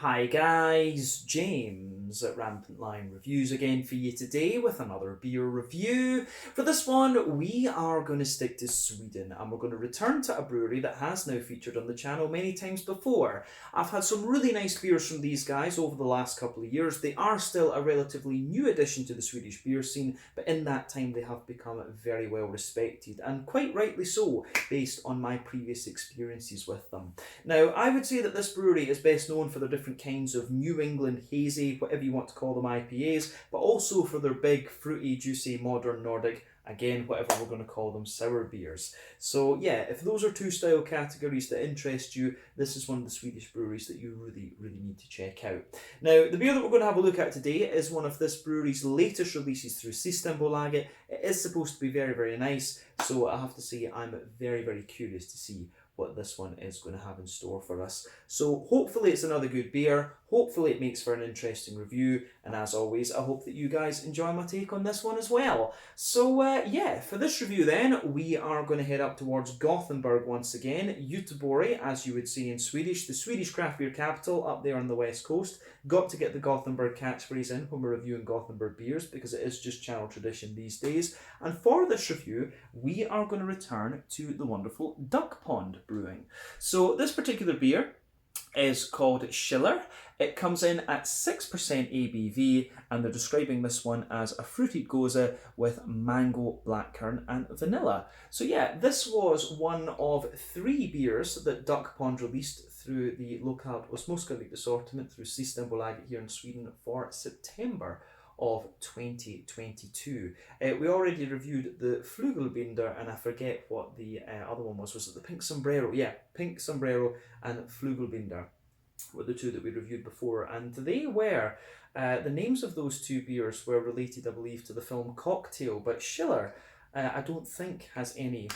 Hi guys, James at Rampant Lion Reviews again for you today with another beer review. For this one, we are going to stick to Sweden and we're going to return to a brewery that has now featured on the channel many times before. I've had some really nice beers from these guys over the last couple of years. They are still a relatively new addition to the Swedish beer scene, but in that time they have become very well respected, and quite rightly so, based on my previous experiences with them. Now, I would say that this brewery is best known for their different kinds of New England hazy, whatever you want to call them, IPAs, but also for their big, fruity, juicy, modern Nordic, again, whatever we're going to call them, sour beers. So yeah, if those are two style categories that interest you, this is one of the Swedish breweries that you really need to check out. Now, the beer that we're going to have a look at today is one of this brewery's latest releases through Systembolaget. It is supposed to be very nice, so I have to say I'm very curious to see what this one is going to have in store for us. So hopefully it's another good beer, hopefully it makes for an interesting review, and as always I hope that you guys enjoy my take on this one as well. So yeah, for this review then, we are going to head up towards Gothenburg once again, Göteborg as you would say in Swedish, the Swedish craft beer capital up there on the west coast. Got to get the Gothenburg catchphrase in when we're reviewing Gothenburg beers because it is just channel tradition these days. And for this review, we are going to return to the wonderful DuckPond Brewing. So this particular beer is called Shiller. It comes in at 6% ABV, and they're describing this one as a fruited Gose with mango, blackcurrant and vanilla. So yeah, this was one of 3 beers that DuckPond released through the Lokalt Osmoskaligt assortment through Systembolaget here in Sweden for September of 2022. We already reviewed the Flugelbinder, and I forget what the other one was. Was it the Pink Sombrero? Yeah, Pink Sombrero and Flugelbinder were the two that we reviewed before, and they were the names of those 2 beers were related, I believe, to the film Cocktail, but Schiller I don't think has any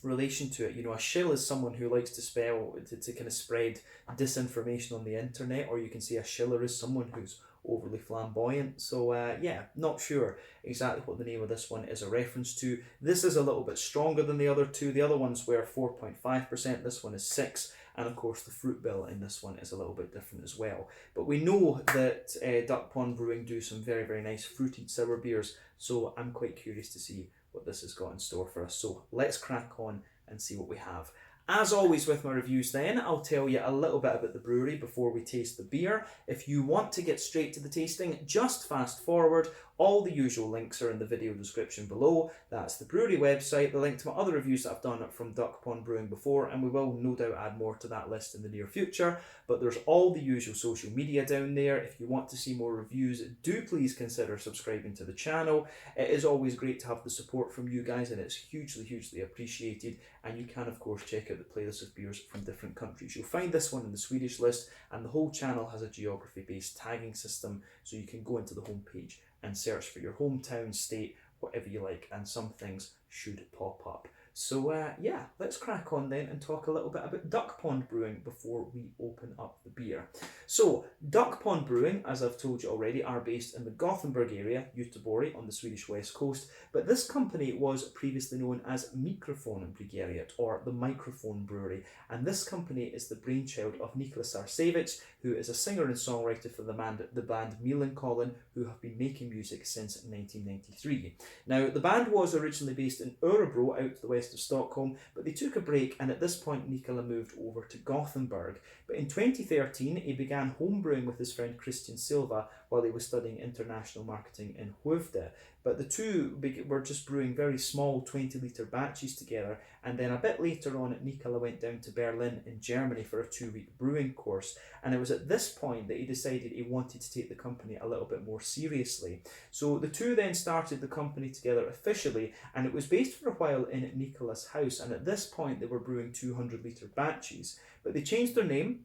relation to it. You know, a shill is someone who likes to spell to kind of spread disinformation on the internet, or you can say a shiller is someone who's overly flamboyant. So yeah, not sure exactly what the name of this one is a reference to. This is a little bit stronger than the other 2. The other ones were 4.5%, this one is 6%, and of course the fruit bill in this one is a little bit different as well. But we know that DuckPond Brewing do some very nice fruited sour beers, so I'm quite curious to see what this has got in store for us. So let's crack on and see what we have. As always with my reviews then, I'll tell you a little bit about the brewery before we taste the beer. If you want to get straight to the tasting, just fast forward. All the usual links are in the video description below. That's the brewery website, the link to my other reviews that I've done from DuckPond Brewing before, and we will no doubt add more to that list in the near future. But there's all the usual social media down there. If you want to see more reviews, do please consider subscribing to the channel. It is always great to have the support from you guys, and it's hugely appreciated. And you can of course check out the playlist of beers from different countries. You'll find this one in the Swedish list, and the whole channel has a geography based tagging system, so you can go into the homepage and search for your hometown, state, whatever you like, and some things should pop up. So yeah, let's crack on then and talk a little bit about DuckPond Brewing before we open up the beer. So DuckPond Brewing, as I've told you already, are based in the Gothenburg area, Göteborg, on the Swedish west coast, but this company was previously known as Mikrofonbryggeriet, or the Microphone Brewery, and this company is the brainchild of Niklas Sarcevic, who is a singer and songwriter for the band Millencolin, who have been making music since 1993. Now, the band was originally based in Örebro, out to the west of Stockholm, but they took a break, and at this point Nikola moved over to Gothenburg. But in 2013 he began homebrewing with his friend Christian Silva while he was studying international marketing in Skövde. But the two were just brewing very small 20-litre batches together, and then a bit later on Nikola went down to Berlin in Germany for a 2-week brewing course, and it was at this point that he decided he wanted to take the company a little bit more seriously. So the two then started the company together officially, and it was based for a while in Nikola's house, and at this point they were brewing 200-litre batches. But they changed their name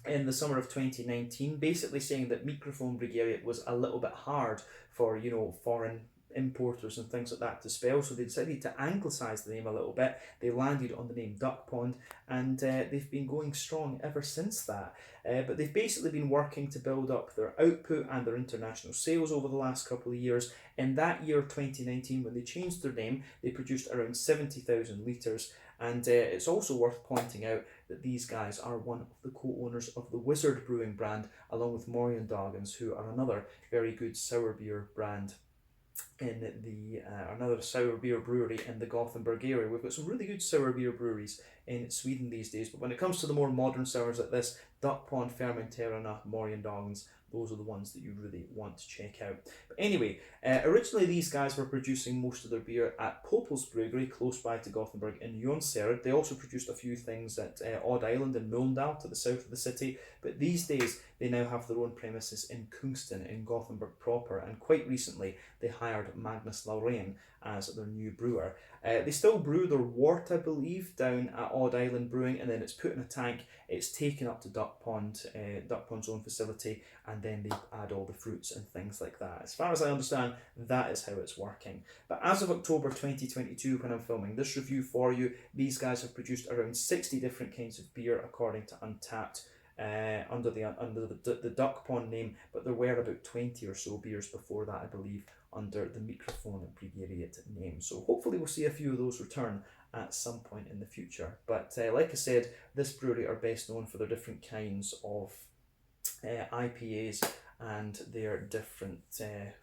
in the summer of 2019, basically saying that Mikrofonbryggeriet was a little bit hard for, you know, foreign importers and things like that to spell, so they decided to anglicise the name a little bit. They landed on the name DuckPond, and they've been going strong ever since that. But they've basically been working to build up their output and their international sales over the last couple of years. In that year, 2019, when they changed their name, they produced around 70,000 litres, And it's also worth pointing out that these guys are one of the co-owners of the Wizard Brewing brand, along with Morgendagens, who are another very good sour beer brand in the another sour beer brewery in the Gothenburg area. We've got some really good sour beer breweries in Sweden these days, but when it comes to the more modern sours like this, DuckPond, Fermenterarna, Morgendagens, those are the ones that you really want to check out. But anyway, originally these guys were producing most of their beer at Popel's Brewery, close by to Gothenburg in Jonsered. They also produced a few things at Odd Island in Mölndal to the south of the city, but these days they now have their own premises in Kungsten in Gothenburg proper, and quite recently they hired Magnus Laurén as their new brewer. They still brew their wort, I believe, down at Odd Island Brewing, and then it's put in a tank, it's taken up to DuckPond's own facility, and then they add all the fruits and things like that. As far as I understand, that is how it's working. But as of October 2022, when I'm filming this review for you, these guys have produced around 60 different kinds of beer according to Untappd. Under the DuckPond name, but there were about 20 or so beers before that, I believe, under the Microphone Bryggeriet name. So hopefully we'll see a few of those return at some point in the future. But like I said, this brewery are best known for their different kinds of IPAs and their different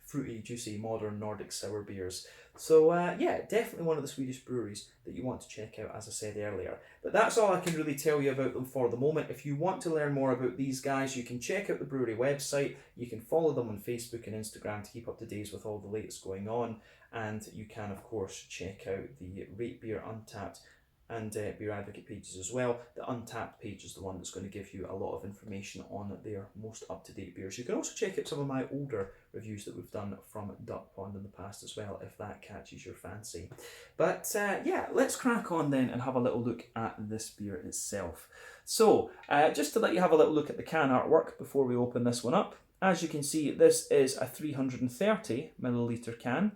fruity, juicy, modern Nordic sour beers. So yeah, definitely one of the Swedish breweries that you want to check out, as I said earlier. But that's all I can really tell you about them for the moment. If you want to learn more about these guys, you can check out the brewery website. You can follow them on Facebook and Instagram to keep up to date with all the latest going on. And you can, of course, check out the Rate Beer Untappd and Beer Advocate pages as well. The Untappd page is the one that's going to give you a lot of information on their most up-to-date beers. You can also check out some of my older reviews that we've done from DuckPond in the past as well, if that catches your fancy. But yeah, let's crack on then and have a little look at this beer itself. So, just to let you have a little look at the can artwork before we open this one up. As you can see, this is a 330 milliliter can,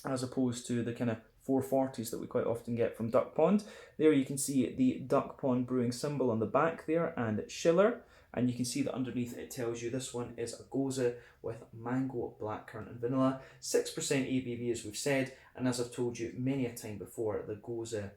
as opposed to the kind of 440s that we quite often get from DuckPond. There you can see the DuckPond brewing symbol on the back there, and Shiller, and you can see that underneath it tells you this one is a Gose with mango, blackcurrant and vanilla, 6% ABV as we've said, and as I've told you many a time before, the Gose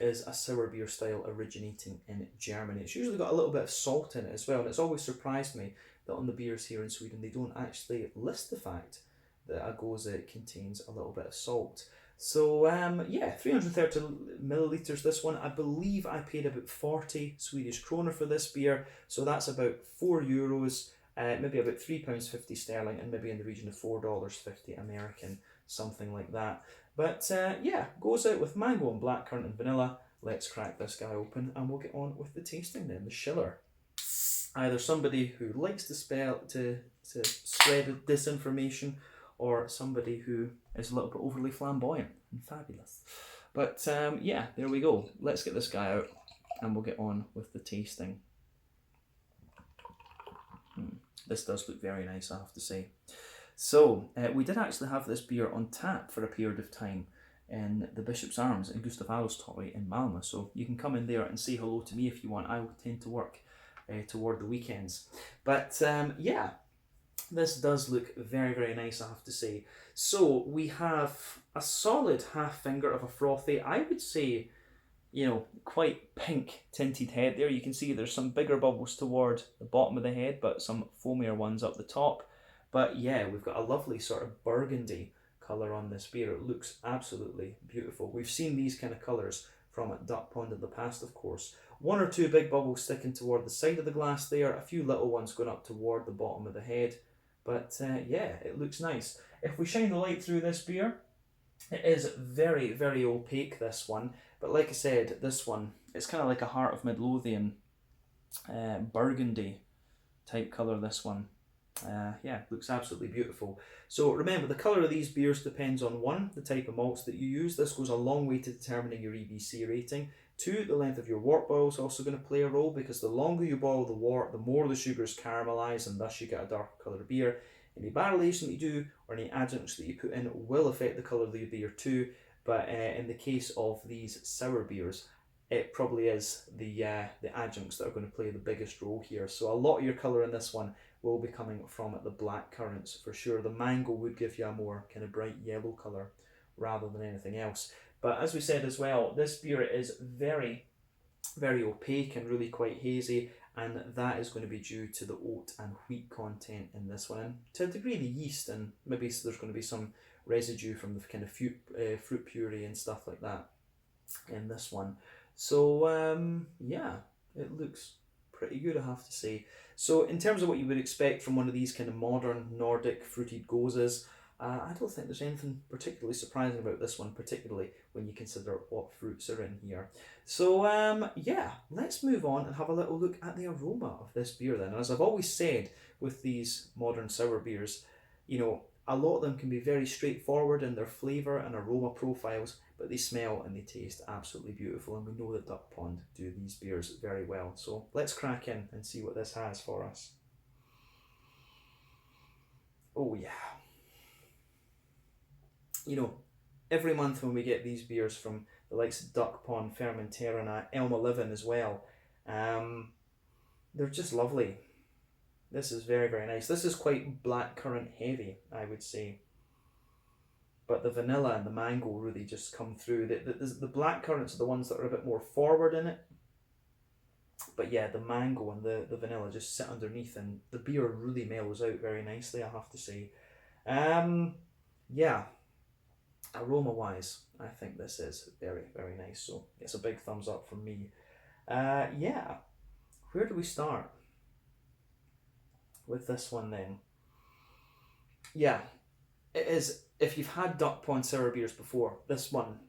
is a sour beer style originating in Germany. It's usually got a little bit of salt in it as well, and it's always surprised me that on the beers here in Sweden they don't actually list the fact that a Gose contains a little bit of salt. So yeah, 330 milliliters this one. I believe I paid about 40 Swedish kroner for this beer, so that's about €4, maybe about £3.50 sterling, and maybe in the region of $4.50 American, something like that. But yeah, goes out with mango and blackcurrant and vanilla. Let's crack this guy open and we'll get on with the tasting then. The Shiller. Either somebody who likes to spread disinformation, or somebody who is a little bit overly flamboyant and fabulous. But yeah, there we go. Let's get this guy out and we'll get on with the tasting. This does look very nice, I have to say. So, we did actually have this beer on tap for a period of time in the Bishop's Arms in Gustav Adolfs Torg in Malmö. So you can come in there and say hello to me if you want. I will tend to work toward the weekends. But yeah, this does look very, very nice, I have to say. So we have a solid half finger of a frothy, I would say, you know, quite pink tinted head there. You can see there's some bigger bubbles toward the bottom of the head, but some foamier ones up the top. But yeah, we've got a lovely sort of burgundy colour on this beer. It looks absolutely beautiful. We've seen these kind of colours from DuckPond in the past, of course. One or two big bubbles sticking toward the side of the glass there, a few little ones going up toward the bottom of the head. But yeah, it looks nice. If we shine the light through this beer, it is very, very opaque, this one. But like I said, this one, it's kind of like a Heart of Midlothian burgundy type colour, this one. Yeah, looks absolutely beautiful. So remember, the colour of these beers depends on 1, the type of malts that you use. This goes a long way to determining your EBC rating. 2, the length of your wort boil is also going to play a role, because the longer you boil the wort, the more the sugars caramelise, and thus you get a darker coloured beer. Any barrel aging that you do, or any adjuncts that you put in, will affect the colour of the beer too. But in the case of these sour beers, it probably is the adjuncts that are going to play the biggest role here. So a lot of your colour in this one will be coming from the blackcurrants for sure. The mango would give you a more kind of bright yellow colour rather than anything else. But as we said as well, this beer is very, very opaque and really quite hazy, and that is going to be due to the oat and wheat content in this one, and to a degree the yeast, and maybe there's going to be some residue from the kind of fruit puree and stuff like that in this one. So yeah, it looks pretty good, I have to say. So in terms of what you would expect from one of these kind of modern Nordic fruited goses, I don't think there's anything particularly surprising about this one, particularly when you consider what fruits are in here. So yeah, let's move on and have a little look at the aroma of this beer then. As I've always said with these modern sour beers, you know, a lot of them can be very straightforward in their flavour and aroma profiles, but they smell and they taste absolutely beautiful, and we know that DuckPond do these beers very well. So let's crack in and see what this has for us. Oh yeah. You know, every month when we get these beers from the likes of DuckPond, Fermentera, and Elm 11 as well, they're just lovely. This is very, very nice. This is quite blackcurrant heavy, I would say. But the vanilla and the mango really just come through. The blackcurrants are the ones that are a bit more forward in it. But yeah, the mango and the vanilla just sit underneath, and the beer really mellows out very nicely, I have to say. Yeah, aroma-wise, I think this is very, very nice. So it's a big thumbs up from me. Yeah, where do we start with this one then? Yeah, it is. If you've had DuckPond sour beers before, this one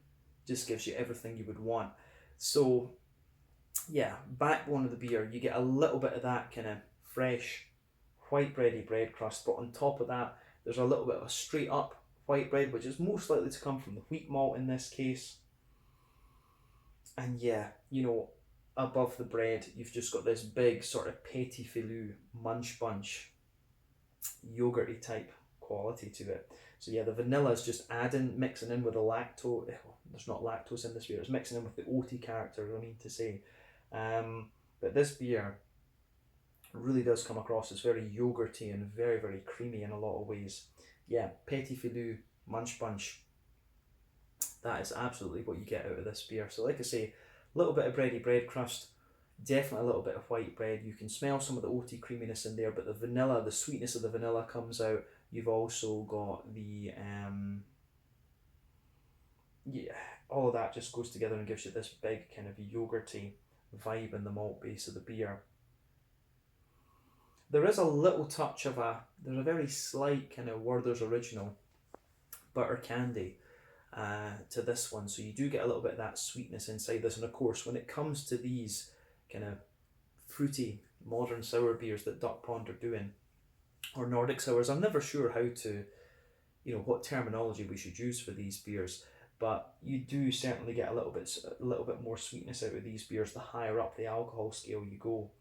just gives you everything you would want. So yeah, backbone of the beer, you get a little bit of that kind of fresh white bready bread crust, but on top of that there's a little bit of a straight up white bread, which is most likely to come from the wheat malt in this case. And yeah, you know, above the bread you've just got this big sort of petit filou munch bunch yogurty type quality to it. So yeah, the vanilla is just mixing in with the lactose. There's not lactose in this beer, it's mixing in with the oaty character, I mean to say. But this beer really does come across as very yogurty and very, very creamy in a lot of ways. Yeah, petit filou munch bunch, that is absolutely what you get out of this beer. So like I say, a little bit of bready bread crust, definitely a little bit of white bread. You can smell some of the oaty creaminess in there, but the vanilla, the sweetness of the vanilla comes out. You've also got the yeah, all of that just goes together and gives you this big kind of yogurty vibe in the malt base of the beer. There is a little touch of there's a very slight kind of Werther's Original butter candy to this one, so you do get a little bit of that sweetness inside this. And of course, when it comes to these kind of fruity modern sour beers that DuckPond are doing, or Nordic sours, I'm never sure how to, you know, what terminology we should use for these beers, but you do certainly get a little bit more sweetness out of these beers the higher up the alcohol scale you go.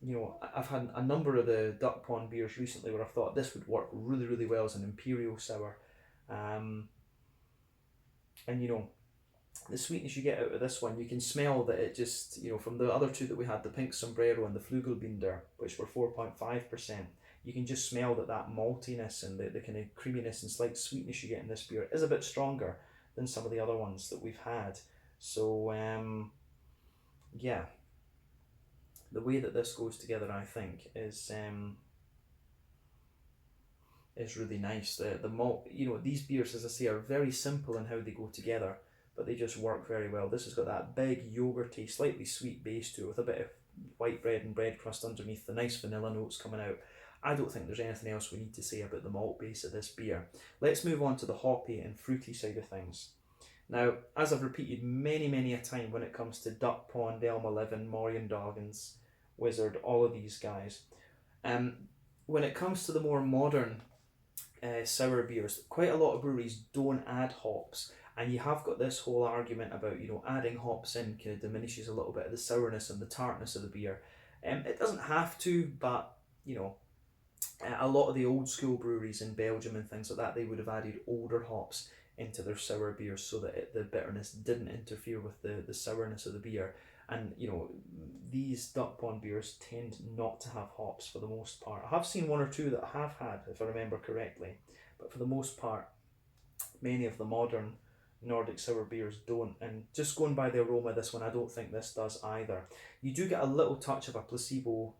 You know, I've had a number of the DuckPond beers recently where I've thought this would work really, really well as an imperial sour, and you know, the sweetness you get out of this one, you can smell that it just, you know, from the other two that we had, the Pink Sombrero and the Flugelbinder, which were 4.5%, you can just smell that maltiness and the kind of creaminess and slight sweetness you get in this beer is a bit stronger than some of the other ones that we've had. So yeah, the way that this goes together, I think, is really nice. The malt, you know, these beers, as I say, are very simple in how they go together, but they just work very well. This has got that big yogurty, slightly sweet base to it, with a bit of white bread and bread crust underneath, the nice vanilla notes coming out. I don't think there's anything else we need to say about the malt base of this beer. Let's move on to the hoppy and fruity side of things. Now, as I've repeated many a time when it comes to DuckPond, Elm 11, Morgendagens, Wizard, all of these guys, when it comes to the more modern sour beers, quite a lot of breweries don't add hops, and you have got this whole argument about, you know, adding hops in kind of diminishes a little bit of the sourness and the tartness of the beer. It doesn't have to, but you know, a lot of the old school breweries in Belgium and things like that, they would have added older hops into their sour beers so that the bitterness didn't interfere with the sourness of the beer. And you know, these DuckPond beers tend not to have hops for the most part. I have seen one or two that I have had, if I remember correctly, but for the most part, many of the modern Nordic sour beers don't. And just going by the aroma of this one, I don't think this does either. You do get a little touch of a placebo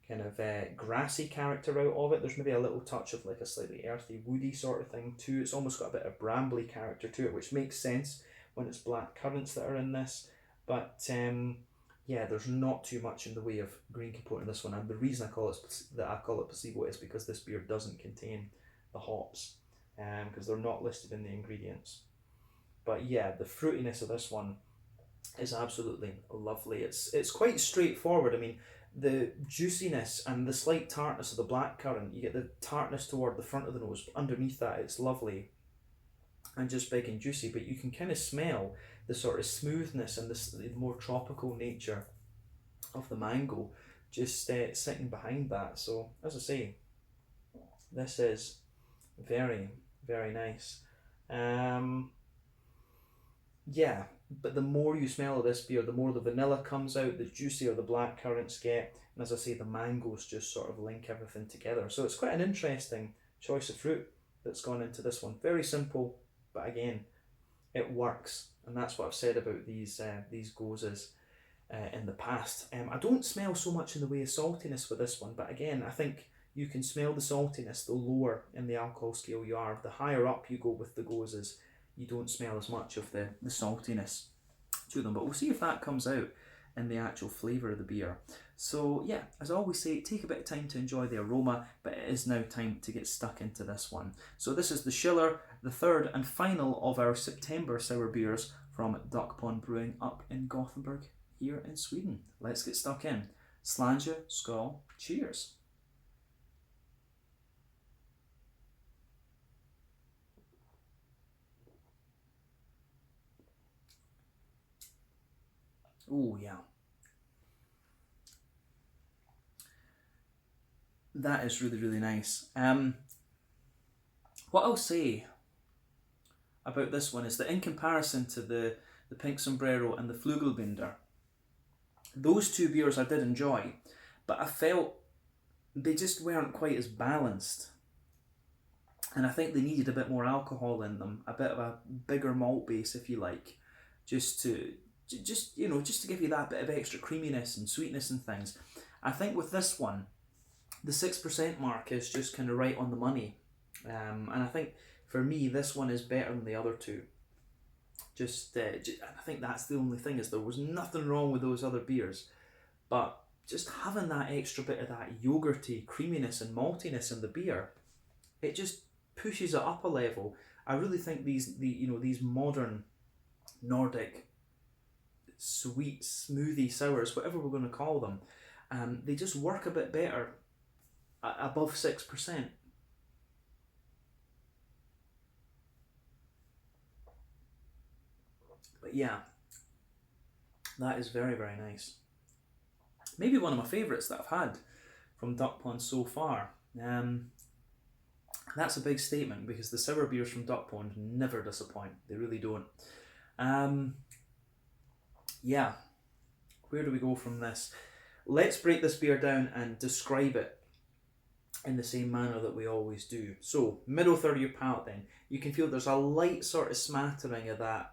kind of grassy character out of it. There's maybe a little touch of like a slightly earthy, woody sort of thing too. It's almost got a bit of brambly character to it, which makes sense when it's blackcurrants that are in this. But yeah, there's not too much in the way of green component in this one, and the reason I call it placebo is because this beer doesn't contain the hops, because they're not listed in the ingredients. But yeah, the fruitiness of this one is absolutely lovely. It's quite straightforward. I mean, the juiciness and the slight tartness of the blackcurrant, you get the tartness toward the front of the nose. Underneath that, it's lovely and just big and juicy, but you can kind of smell the sort of smoothness and the more tropical nature of the mango just sitting behind that. So as I say, this is very, very nice. Yeah, but the more you smell of this beer, the more the vanilla comes out, the juicier the blackcurrants get, and as I say, the mangoes just sort of link everything together. So it's quite an interesting choice of fruit that's gone into this one. Very simple, but again, it works, and that's what I've said about these Goses in the past. I don't smell so much in the way of saltiness with this one, but again, I think you can smell the saltiness the lower in the alcohol scale you are. The higher up you go with the Goses, you don't smell as much of the saltiness to them. But we'll see if that comes out in the actual flavour of the beer. So yeah, as I always say, take a bit of time to enjoy the aroma, but it is now time to get stuck into this one. So this is the Shiller, the third and final of our September sour beers from DuckPond Brewing up in Gothenburg here in Sweden. Let's get stuck in. Slange, skål, cheers. Oh yeah. That is really, really nice. What I'll say about this one is that in comparison to the Pink Sombrero and the Flugelbinder, those two beers I did enjoy, but I felt they just weren't quite as balanced. And I think they needed a bit more alcohol in them, a bit of a bigger malt base, if you like, just to give you that bit of extra creaminess and sweetness and things. I think with this one, the 6% mark is just kind of right on the money. And I think for me, this one is better than the other two. I think that's the only thing, is there was nothing wrong with those other beers, but just having that extra bit of that yogurty creaminess and maltiness in the beer, it just pushes it up a level. I really think these modern Nordic sweet smoothie sours, whatever we're going to call them, they just work a bit better above 6%. But yeah, that is very, very nice. Maybe one of my favourites that I've had from DuckPond so far. That's a big statement, because the sour beers from DuckPond never disappoint. They really don't. Yeah, where do we go from this? Let's break this beer down and describe it in the same manner that we always do. So, middle third of your palate then, you can feel there's a light sort of smattering of that,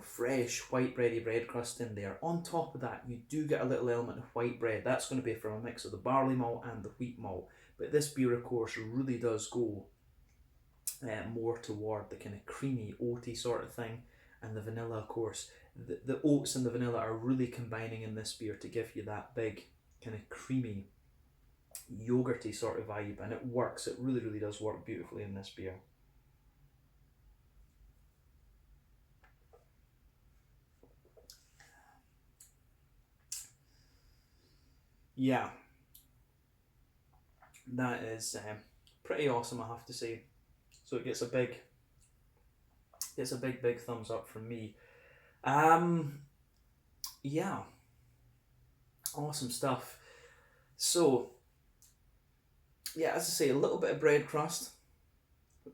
fresh white bready bread crust in there. On top of that, you do get a little element of white bread. That's going to be from a mix of the barley malt and the wheat malt. But this beer, of course, really does go more toward the kind of creamy, oaty sort of thing. And the vanilla, of course, the oats and the vanilla are really combining in this beer to give you that big kind of creamy, yogurty sort of vibe. And it works. It really, really does work beautifully in this beer. Yeah, that is pretty awesome, I have to say. So it gets a big thumbs up from me. Yeah, awesome stuff. So yeah, as I say, a little bit of bread crust,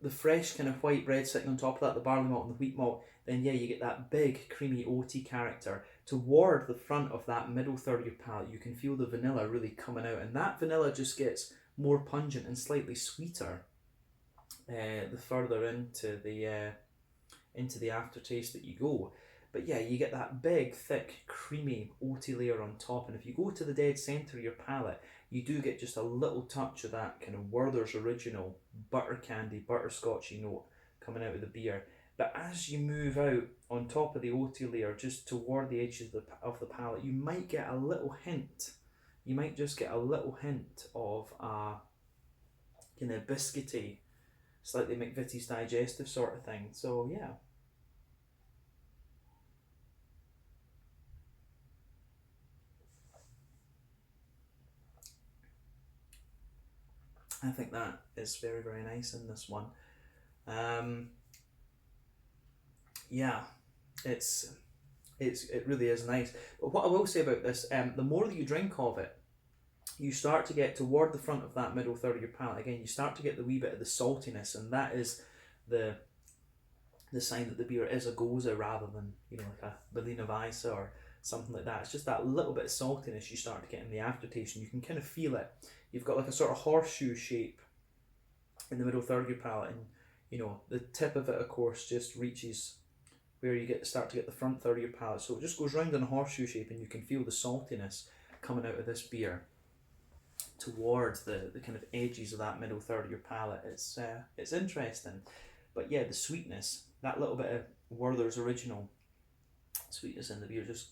the fresh kind of white bread sitting on top of that, the barley malt and the wheat malt. Then yeah, you get that big creamy oaty character. Toward the front of that middle third of your palate, you can feel the vanilla really coming out, and that vanilla just gets more pungent and slightly sweeter the further into into the aftertaste that you go. But yeah, you get that big, thick, creamy, oaty layer on top, and if you go to the dead centre of your palate, you do get just a little touch of that kind of Werther's Original butter candy, butterscotchy note coming out of the beer. But as you move out on top of the oaty layer, just toward the edges of the palate, you might get a little hint. You might just get a little hint of a kind of biscuity, slightly McVitie's Digestive sort of thing. So yeah. I think that is very, very nice in this one. Yeah, it really is nice. But what I will say about this, the more that you drink of it, you start to get toward the front of that middle third of your palate. Again, you start to get the wee bit of the saltiness, and that is the sign that the beer is a Gose rather than, you know, like a Berliner Weisse or something like that. It's just that little bit of saltiness you start to get in the aftertaste, and you can kind of feel it. You've got like a sort of horseshoe shape in the middle third of your palate, and you know the tip of it, of course, just reaches where you start to get the front third of your palate. So it just goes round in a horseshoe shape, and you can feel the saltiness coming out of this beer towards the kind of edges of that middle third of your palate. It's interesting, but yeah, the sweetness, that little bit of Werther's Original sweetness in the beer just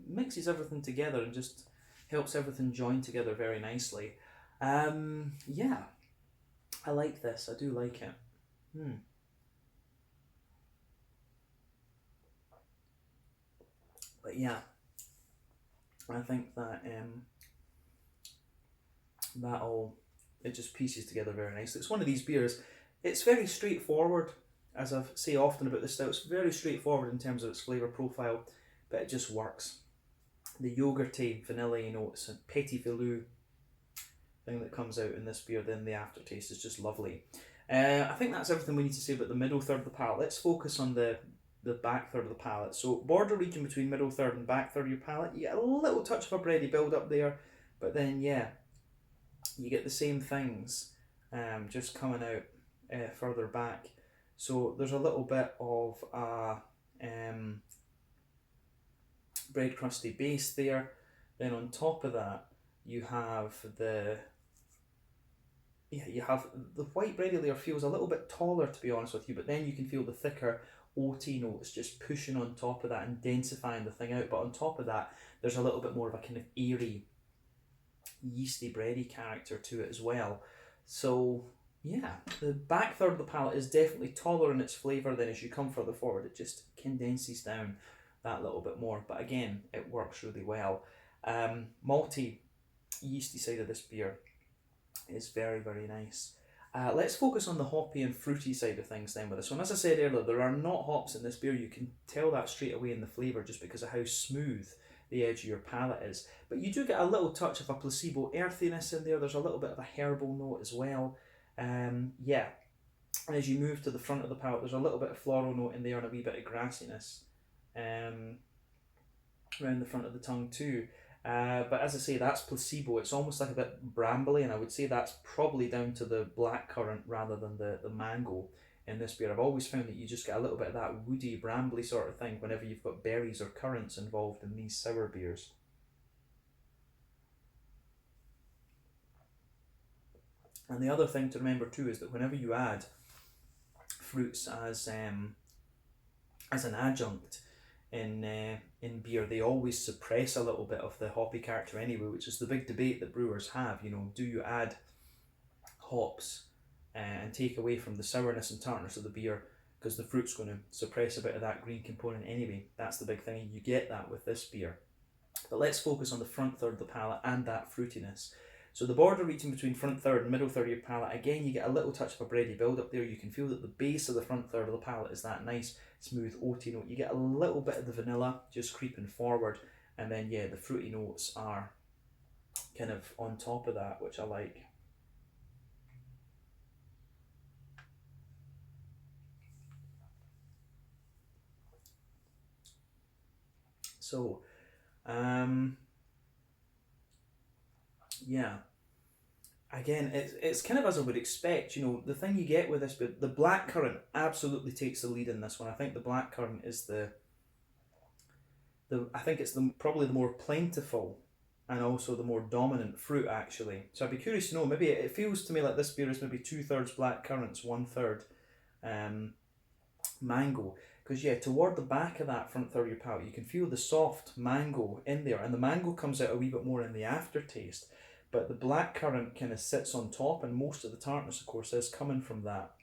mixes everything together and just helps everything join together very nicely. Yeah, I like this. I do like it. But yeah, I think that it just pieces together very nicely. It's one of these beers. It's very straightforward, as I say often about this style. It's very straightforward in terms of its flavour profile, but it just works. The yogurty, vanilla notes, and petit filou thing that comes out in this beer, then the aftertaste is just lovely. I think that's everything we need to say about the middle third of the palate. Let's focus on the back third of the palate. So border region between middle third and back third of your palate, you get a little touch of a bready build up there, but then yeah, you get the same things just coming out further back. So there's a little bit of a bread crusty base there. Then on top of that, you have the white bready layer feels a little bit taller, to be honest with you, but then you can feel the thicker oaty notes just pushing on top of that and densifying the thing out. But on top of that, there's a little bit more of a kind of airy, yeasty, bready character to it as well. So yeah, the back third of the palate is definitely taller in its flavour. Then as you come further forward, it just condenses down that little bit more. But again, it works really well. Malty, yeasty side of this beer is very, very nice. Let's focus on the hoppy and fruity side of things then with this one. As I said earlier, there are not hops in this beer. You can tell that straight away in the flavour just because of how smooth the edge of your palate is. But you do get a little touch of a placebo earthiness in there. There's a little bit of a herbal note as well. Yeah, and as you move to the front of the palate, there's a little bit of floral note in there and a wee bit of grassiness around the front of the tongue too. But as I say, that's placebo. It's almost like a bit brambly, and I would say that's probably down to the blackcurrant rather than the mango in this beer. I've always found that you just get a little bit of that woody, brambly sort of thing whenever you've got berries or currants involved in these sour beers. And the other thing to remember too is that whenever you add fruits as an adjunct in beer, they always suppress a little bit of the hoppy character anyway, which is the big debate that brewers have. You know, do you add hops and take away from the sourness and tartness of the beer because the fruit's going to suppress a bit of that green component anyway? That's the big thing, and you get that with this beer. But let's focus on the front third of the palate and that fruitiness. So the border region between front third and middle third of your palate, again, you get a little touch of a bready build up there. You can feel that the base of the front third of the palate is that nice smooth oaty note. You get a little bit of the vanilla just creeping forward, and then yeah, the fruity notes are kind of on top of that, which I like. So yeah, again, it's kind of as I would expect. You know, the thing you get with this, but the blackcurrant absolutely takes the lead in this one. I think the blackcurrant is the I think it's probably the more plentiful and also the more dominant fruit actually. So I'd be curious to know. Maybe it feels to me like this beer is maybe 2/3 blackcurrants, 1/3 mango. Because yeah, toward the back of that front third of your palate, you can feel the soft mango in there, and the mango comes out a wee bit more in the aftertaste. But the blackcurrant kind of sits on top, and most of the tartness, of course, is coming from that.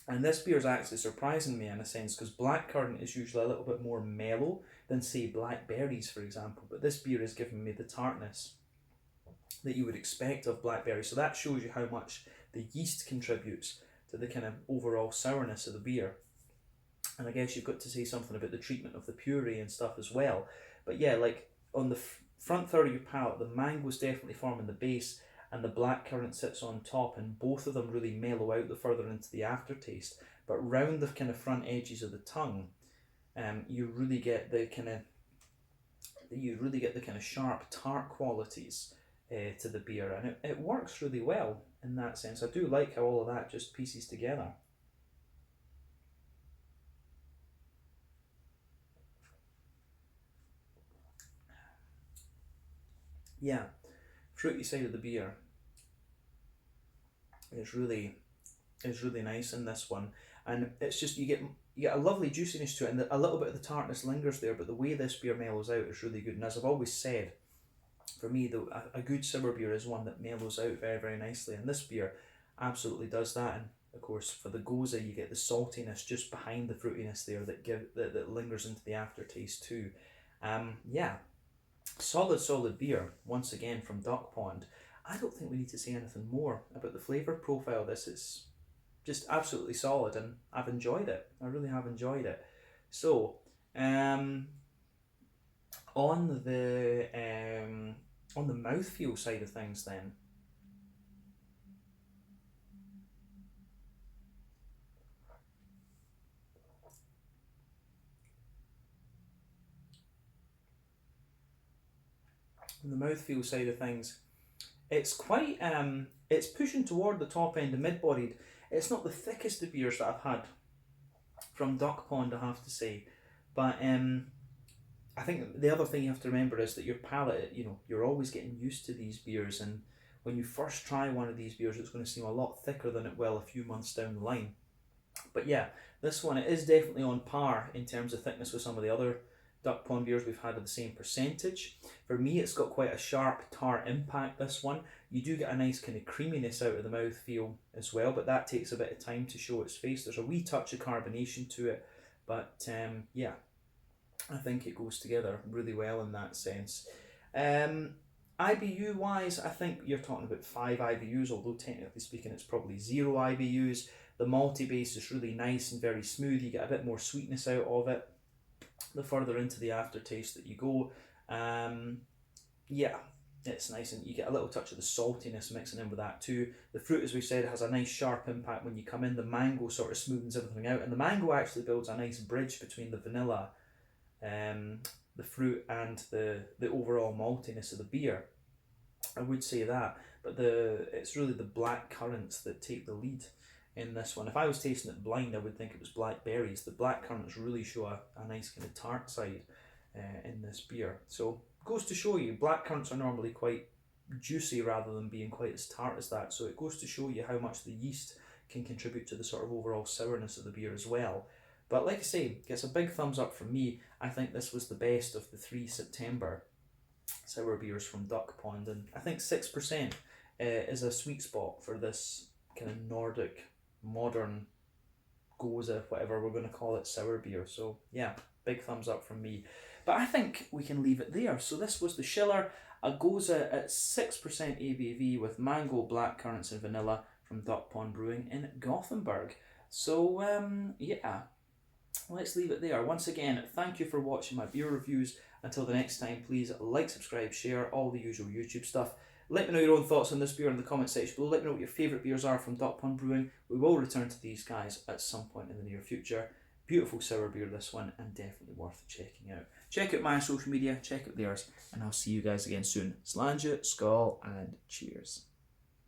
And this beer is actually surprising me in a sense because blackcurrant is usually a little bit more mellow than, say, blackberries, for example. But this beer is giving me the tartness that you would expect of blackberry. So that shows you how much the yeast contributes to the kind of overall sourness of the beer. And I guess you've got to say something about the treatment of the puree and stuff as well. But yeah, like on the front third of your palate, the mango's definitely forming the base, and the blackcurrant sits on top, and both of them really mellow out the further into the aftertaste. But round the kind of front edges of the tongue, you really get the kind of sharp tart qualities to the beer, and it works really well in that sense. I do like how all of that just pieces together. Yeah, fruity side of the beer is really nice in this one, and it's just you get a lovely juiciness to it, and a little bit of the tartness lingers there. But the way this beer mellows out is really good. And as I've always said, for me, a good sour beer is one that mellows out very, very nicely, and this beer absolutely does that. And of course, for the Gose, you get the saltiness just behind the fruitiness there that lingers into the aftertaste too. Yeah, solid beer once again from DuckPond. I don't think we need to say anything more about the flavour profile. This is just absolutely solid, and I've enjoyed it. I really have enjoyed it. So, on the mouthfeel side of things, then. On the mouthfeel side of things, it's quite it's pushing toward the top end of mid-bodied. It's not the thickest of beers that I've had from DuckPond, I have to say, but I think the other thing you have to remember is that your palate, you're always getting used to these beers, and when you first try one of these beers, it's going to seem a lot thicker than it will a few months down the line. But yeah, this one, it is definitely on par in terms of thickness with some of the other DuckPond beers we've had of the same percentage. For me, it's got quite a sharp tart impact, this one. You do get a nice kind of creaminess out of the mouth feel as well, but that takes a bit of time to show its face. There's a wee touch of carbonation to it, but yeah, I think it goes together really well in that sense. IBU wise, I think you're talking about 5 IBUs, although technically speaking it's probably 0 IBUs. The malty base is really nice and very smooth. You get a bit more sweetness out of it the further into the aftertaste that you go. Yeah, it's nice, and you get a little touch of the saltiness mixing in with that too. The fruit, as we said, has a nice sharp impact when you come in. The mango sort of smoothens everything out, and the mango actually builds a nice bridge between the vanilla, the fruit, and the overall maltiness of the beer. I would say that, but it's really the black currants that take the lead in this one. If I was tasting it blind, I would think it was blackberries. The black currants really show a nice kind of tart side in this beer. So goes to show you, black currants are normally quite juicy rather than being quite as tart as that. So it goes to show you how much the yeast can contribute to the sort of overall sourness of the beer as well. But like I say, gets a big thumbs up from me. I think this was the best of the 3 September sour beers from DuckPond, and I think 6% is a sweet spot for this kind of Nordic, modern, Gose, whatever we're going to call it, sour beer. So yeah, big thumbs up from me. But I think we can leave it there. So this was the Shiller, a Gose at 6% ABV with mango, blackcurrants and vanilla from DuckPond Brewing in Gothenburg. So yeah, let's leave it there. Once again, thank you for watching my beer reviews. Until the next time, please like, subscribe, share, all the usual YouTube stuff. Let me know your own thoughts on this beer in the comment section below. Let me know what your favourite beers are from DuckPond Brewing. We will return to these guys at some point in the near future. Beautiful sour beer, this one, and definitely worth checking out. Check out my social media, check out theirs, and I'll see you guys again soon. Slàinte, skål, and cheers.